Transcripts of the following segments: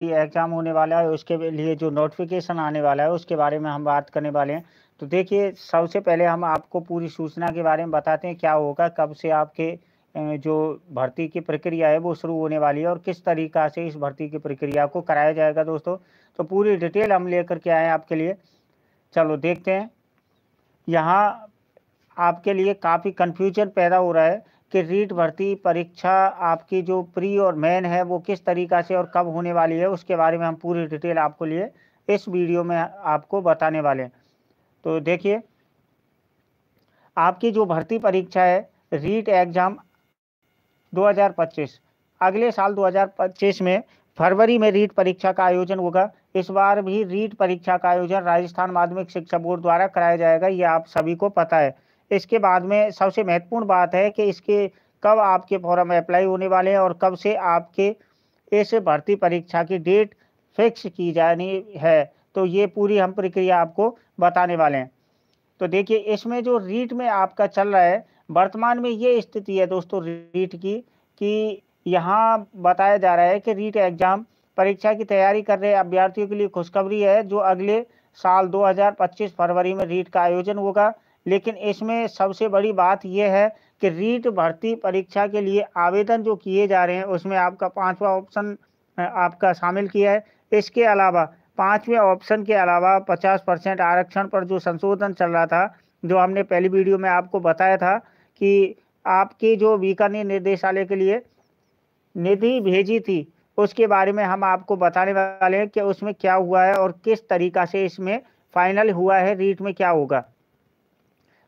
Exam होने वाला है, उसके लिए जो नोटिफ़िकेशन आने वाला है, उसके बारे में हम बात करने वाले हैं। तो देखिए, सबसे पहले हम आपको पूरी सूचना के बारे में बताते हैं, क्या होगा, कब से आपके जो भर्ती की प्रक्रिया है, वो शुरू होने वाली है और किस तरीक़ा से इस भर्ती की प्रक्रिया को कराया जाएगा दोस्तों। तो पूरी डिटेल हम लेकर के आए हैं आपके लिए। चलो देखते हैं। यहाँ आपके लिए काफ़ी कन्फ्यूजन पैदा हो रहा है कि रीट भर्ती परीक्षा आपकी जो प्री और मेन है, वो किस तरीक़ा से और कब होने वाली है, उसके बारे में हम पूरी डिटेल आपको लिए इस वीडियो में आपको बताने वाले हैं। तो देखिए, आपकी जो भर्ती परीक्षा है, रीट एग्ज़ाम 2025, अगले साल 2025 में फरवरी में रीट परीक्षा का आयोजन होगा। इस बार भी रीट परीक्षा का आयोजन राजस्थान माध्यमिक शिक्षा बोर्ड द्वारा कराया जाएगा, ये आप सभी को पता है। इसके बाद में सबसे महत्वपूर्ण बात है कि इसके कब आपके फॉर्म अप्लाई होने वाले हैं और कब से आपके इस भर्ती परीक्षा की डेट फिक्स की जानी है। तो ये पूरी हम प्रक्रिया आपको बताने वाले हैं। तो देखिए, इसमें जो रीट में आपका चल रहा है, वर्तमान में ये स्थिति है दोस्तों रीट की, कि यहाँ बताया जा रहा है कि रीट एग्ज़ाम परीक्षा की तैयारी कर रहे अभ्यर्थियों के लिए खुशखबरी है, जो अगले साल 2025 फरवरी में रीट का आयोजन होगा। लेकिन इसमें सबसे बड़ी बात ये है कि रीट भर्ती परीक्षा के लिए आवेदन जो किए जा रहे हैं, उसमें आपका 5वां ऑप्शन आपका शामिल किया है। इसके अलावा 5वें ऑप्शन के अलावा 50% आरक्षण पर जो संशोधन चल रहा था, जो हमने पहली वीडियो में आपको बताया था कि आपकी जो बीकानेर निर्देशालय के लिए निधि भेजी थी, उसके बारे में हम आपको बताने वाले हैं कि उसमें क्या हुआ है और किस तरीक़ा से इसमें फाइनल हुआ है, रीट में क्या होगा।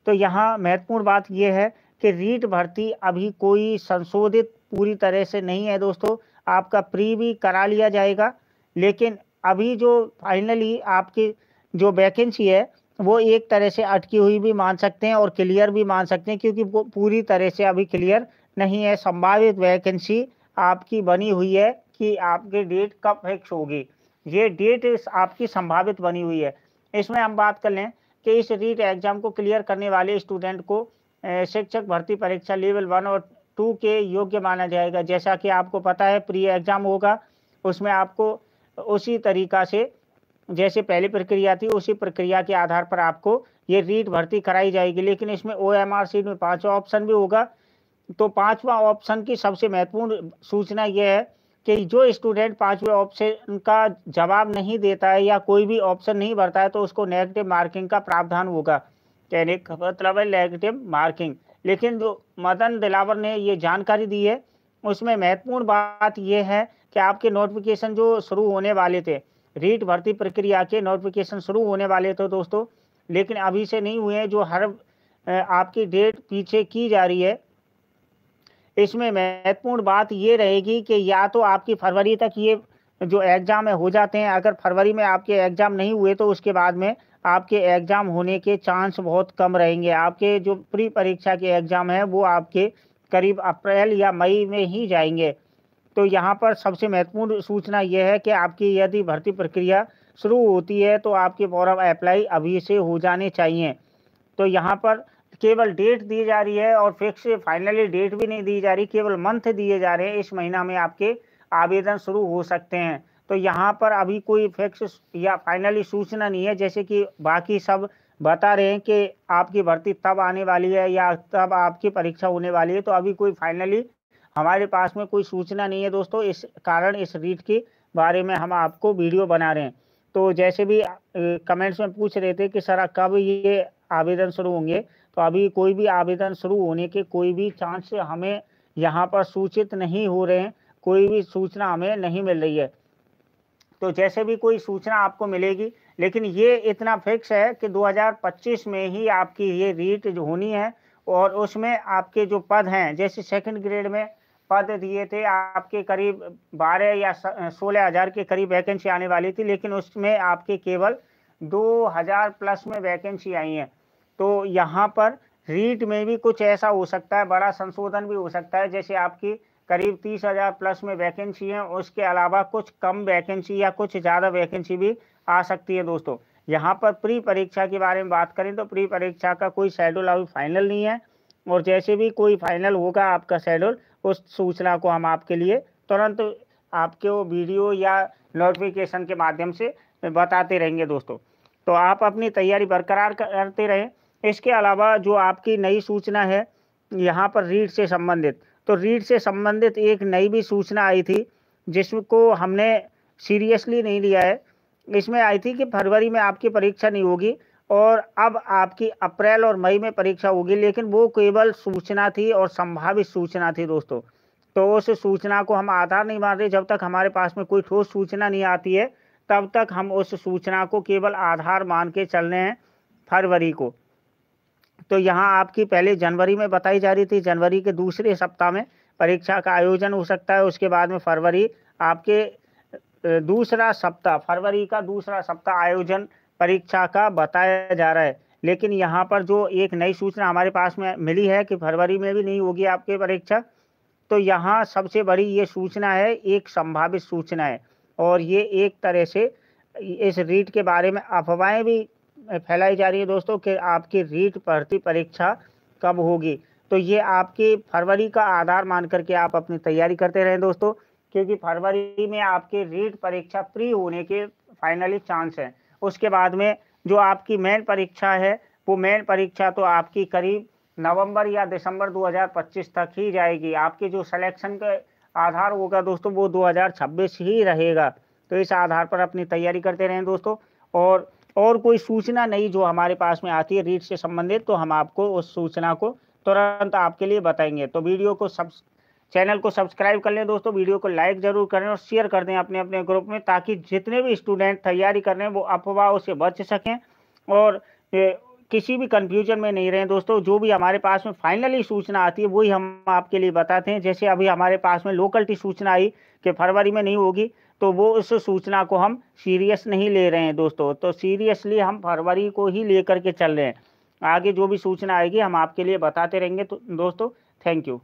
तो यहाँ महत्वपूर्ण बात ये है कि रीट भर्ती अभी कोई संशोधित पूरी तरह से नहीं है दोस्तों। आपका प्री भी करा लिया जाएगा, लेकिन अभी जो फाइनली आपकी जो वैकेंसी है, वो एक तरह से अटकी हुई भी मान सकते हैं और क्लियर भी मान सकते हैं, क्योंकि वो पूरी तरह से अभी क्लियर नहीं है। संभावित वैकेंसी आपकी बनी हुई है कि आपकी डेट कब फिक्स होगी, ये डेट आपकी संभावित बनी हुई है। इसमें हम बात कर लें कि इस रीट एग्ज़ाम को क्लियर करने वाले स्टूडेंट को शिक्षक भर्ती परीक्षा लेवल 1 और 2 के योग्य माना जाएगा। जैसा कि आपको पता है, प्री एग्ज़ाम होगा, उसमें आपको उसी तरीक़ा से जैसे पहली प्रक्रिया थी, उसी प्रक्रिया के आधार पर आपको ये रीट भर्ती कराई जाएगी। लेकिन इसमें ओएमआर शीट में 5वां ऑप्शन भी होगा। तो 5वां ऑप्शन की सबसे महत्वपूर्ण सूचना ये है कि जो स्टूडेंट 5वें ऑप्शन का जवाब नहीं देता है या कोई भी ऑप्शन नहीं भरता है, तो उसको नेगेटिव मार्किंग का प्रावधान होगा। कहने का मतलब है नेगेटिव मार्किंग। लेकिन जो मदन दिलावर ने ये जानकारी दी है, उसमें महत्वपूर्ण बात ये है कि आपके नोटिफ़िकेशन जो शुरू होने वाले थे, रीट भर्ती प्रक्रिया के नोटिफ़िकेशन शुरू होने वाले थे दोस्तों, लेकिन अभी से नहीं हुए हैं। जो हर आपकी डेट पीछे की जा रही है, इसमें महत्वपूर्ण बात ये रहेगी कि या तो आपकी फरवरी तक ये जो एग्ज़ाम है हो जाते हैं। अगर फरवरी में आपके एग्ज़ाम नहीं हुए, तो उसके बाद में आपके एग्ज़ाम होने के चांस बहुत कम रहेंगे। आपके जो प्री परीक्षा के एग्ज़ाम हैं, वो आपके करीब अप्रैल या मई में ही जाएँगे। तो यहाँ पर सबसे महत्वपूर्ण सूचना ये है कि आपकी यदि भर्ती प्रक्रिया शुरू होती है, तो आपके फॉर्म अप्लाई अभी से हो जाने चाहिए। तो यहाँ पर केवल डेट दी जा रही है और फिक्स फाइनली डेट भी नहीं दी जा रही, केवल मंथ दिए जा रहे हैं। इस महीना में आपके आवेदन शुरू हो सकते हैं। तो यहाँ पर अभी कोई फिक्स या फाइनली सूचना नहीं है, जैसे कि बाकी सब बता रहे हैं कि आपकी भर्ती तब आने वाली है या तब आपकी परीक्षा होने वाली है। तो अभी कोई फाइनली हमारे पास में कोई सूचना नहीं है दोस्तों। इस कारण इस रीट के बारे में हम आपको वीडियो बना रहे हैं। तो जैसे भी कमेंट्स में पूछ रहे थे कि सर कब ये आवेदन शुरू होंगे, तो अभी कोई भी आवेदन शुरू होने के कोई भी चांस हमें यहाँ पर सूचित नहीं हो रहे हैं, कोई भी सूचना हमें नहीं मिल रही है। तो जैसे भी कोई सूचना आपको मिलेगी, लेकिन ये इतना फिक्स है कि 2025 में ही आपकी ये रीट जो होनी है, और उसमें आपके जो पद हैं, जैसे सेकंड ग्रेड में पद दिए थे आपके करीब 12 या 16,000 के करीब वैकेंसी आने वाली थी, लेकिन उसमें आपके केवल 2,000 प्लस में वैकेंसी आई हैं। तो यहाँ पर रीट में भी कुछ ऐसा हो सकता है, बड़ा संशोधन भी हो सकता है। जैसे आपकी करीब 30,000 प्लस में वैकेंसी है, उसके अलावा कुछ कम वैकेंसी या कुछ ज़्यादा वैकेंसी भी आ सकती है दोस्तों। यहाँ पर प्री परीक्षा के बारे में बात करें, तो प्री परीक्षा का कोई शेड्यूल अभी फाइनल नहीं है, और जैसे भी कोई फाइनल होगा आपका शेड्यूल, उस सूचना को हम आपके लिए तुरंत आपके वो वीडियो या नोटिफिकेशन के माध्यम से बताते रहेंगे दोस्तों। तो आप अपनी तैयारी बरकरार करते रहें। इसके अलावा जो आपकी नई सूचना है यहाँ पर रीट से संबंधित, तो रीट से संबंधित एक नई भी सूचना आई थी जिसको हमने सीरियसली नहीं लिया है। इसमें आई थी कि फरवरी में आपकी परीक्षा नहीं होगी और अब आपकी अप्रैल और मई में परीक्षा होगी, लेकिन वो केवल सूचना थी और संभावित सूचना थी दोस्तों। तो उस सूचना को हम आधार नहीं मान रहे। जब तक हमारे पास में कोई ठोस सूचना नहीं आती है तब तक हम उस सूचना को केवल आधार मान के चल रहे हैं फरवरी को। तो यहाँ आपकी पहले जनवरी में बताई जा रही थी, जनवरी के दूसरे सप्ताह में परीक्षा का आयोजन हो सकता है। उसके बाद में फरवरी आपके दूसरा सप्ताह, फरवरी का दूसरा सप्ताह आयोजन परीक्षा का बताया जा रहा है। लेकिन यहाँ पर जो एक नई सूचना हमारे पास में मिली है कि फरवरी में भी नहीं होगी आपकी परीक्षा, तो यहाँ सबसे बड़ी ये सूचना है, एक संभावित सूचना है। और ये एक तरह से इस रीट के बारे में अफवाहें भी फैलाई जा रही है दोस्तों कि आपकी रीट भर्ती परीक्षा कब होगी। तो ये आपकी फरवरी का आधार मान करके आप अपनी तैयारी करते रहें दोस्तों, क्योंकि फरवरी में आपकी रीट परीक्षा प्री होने के फाइनली चांस है। उसके बाद में जो आपकी मेन परीक्षा है, वो मेन परीक्षा तो आपकी करीब नवंबर या दिसंबर 2025 तक ही जाएगी। आपके जो सिलेक्शन का आधार होगा दोस्तों वो 2026 ही रहेगा। तो इस आधार पर अपनी तैयारी करते रहें दोस्तों। और कोई सूचना नहीं जो हमारे पास में आती है रीट से संबंधित, तो हम आपको उस सूचना को तुरंत आपके लिए बताएंगे। तो वीडियो को चैनल को सब्सक्राइब कर लें दोस्तों, वीडियो को लाइक जरूर करें और शेयर कर दें अपने अपने ग्रुप में, ताकि जितने भी स्टूडेंट तैयारी कर रहे हैं वो अफवाहों से बच सकें और किसी भी कंफ्यूजन में नहीं रहें दोस्तों। जो भी हमारे पास में फाइनली सूचना आती है वही हम आपके लिए बताते हैं। जैसे अभी हमारे पास में लोकलिटी सूचना आई कि फरवरी में नहीं होगी, तो वो उस सूचना को हम सीरियस नहीं ले रहे हैं दोस्तों। तो सीरियसली हम फरवरी को ही लेकर के चल रहे हैं। आगे जो भी सूचना आएगी हम आपके लिए बताते रहेंगे तो दोस्तों। Thank you.